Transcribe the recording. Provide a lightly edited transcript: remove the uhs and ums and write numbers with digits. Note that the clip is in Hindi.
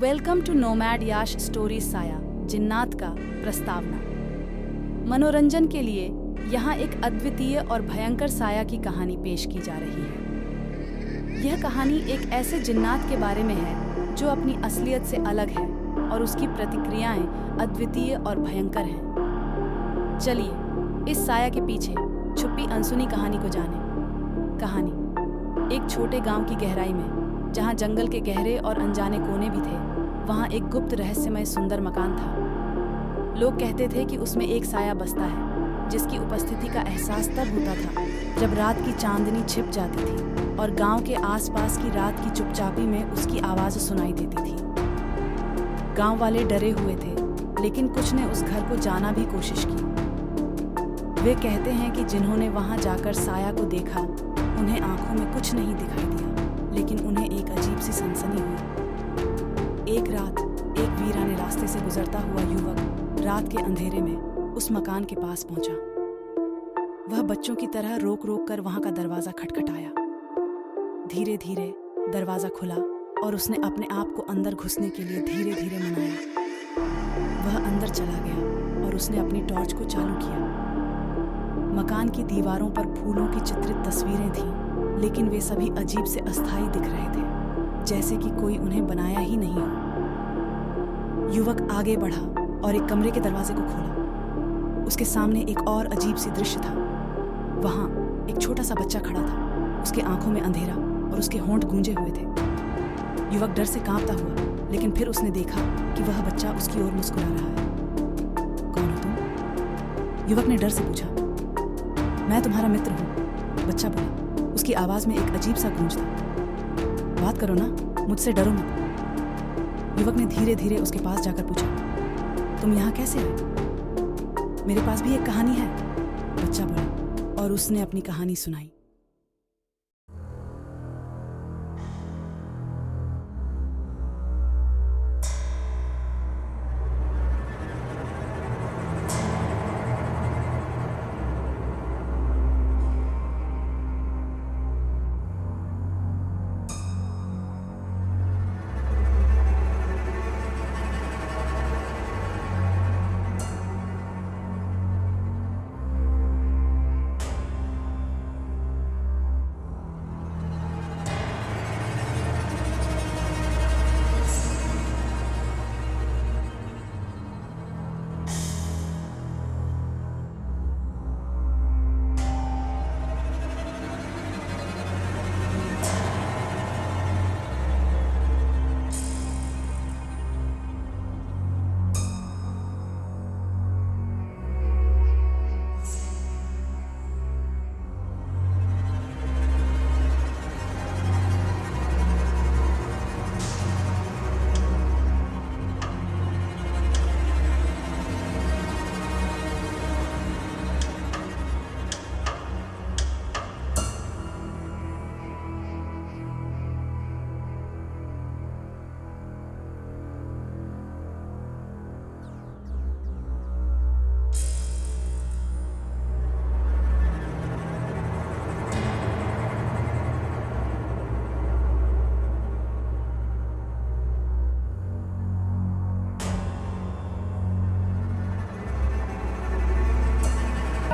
Welcome to nomad Yash story साया जिन्नात का प्रस्तावना। मनोरंजन के लिए यहाँ एक अद्वितीय और भयंकर साया की कहानी पेश की जा रही है। यह कहानी एक ऐसे जिन्नात के बारे में है जो अपनी असलियत से अलग है और उसकी प्रतिक्रियाएं अद्वितीय और भयंकर हैं। चलिए इस साया के पीछे छुपी अनसुनी कहानी को जानें। कहानी एक छोटे गांव की गहराई में, जहां जंगल के गहरे और अनजाने कोने भी थे, वहां एक गुप्त रहस्यमय सुंदर मकान था। लोग कहते थे कि उसमें एक साया बसता है, जिसकी उपस्थिति का एहसास तब होता था जब रात की चांदनी छिप जाती थी और गांव के आसपास की रात की चुपचापी में उसकी आवाज सुनाई देती थी। गांव वाले डरे हुए थे, लेकिन कुछ ने उस घर को जाना भी कोशिश की। वे कहते हैं कि जिन्होंने वहां जाकर साया को देखा, उन्हें आंखों में कुछ नहीं दिखाई दिया, लेकिन उन्हें एक अजीब सी सनसनी हुई। एक रात एक वीराने रास्ते से गुजरता हुआ युवक रात के अंधेरे में उस मकान के पास पहुंचा। वह बच्चों की तरह रोक रोक कर वहां का दरवाजा खटखटाया। धीरे धीरे दरवाजा खुला और उसने अपने आप को अंदर घुसने के लिए धीरे धीरे मनाया। वह अंदर चला गया और उसने अपनी टॉर्च को चालू किया। मकान की दीवारों पर फूलों की चित्रित तस्वीरें थीं, लेकिन वे सभी अजीब से अस्थायी दिख रहे थे, जैसे कि कोई उन्हें बनाया ही नहीं हो। युवक आगे बढ़ा और एक कमरे के दरवाजे को खोला। उसके सामने एक और अजीब सी दृश्य था। वहां एक छोटा सा बच्चा खड़ा था। उसके आंखों में अंधेरा और उसके होंठ गूंजे हुए थे। युवक डर से कांपता हुआ, लेकिन फिर उसने देखा कि वह बच्चा उसकी ओर मुस्कुरा रहा है। कौन हो तुम? युवक ने डर से पूछा। मैं तुम्हारा मित्र हूँ, बच्चा बोला। उसकी आवाज में एक अजीब सा गूंज था। बात करो ना, मुझसे डरो मत। युवक ने धीरे धीरे उसके पास जाकर पूछा, तुम यहाँ कैसे आए? मेरे पास भी एक कहानी है, बच्चा बोला, और उसने अपनी कहानी सुनाई।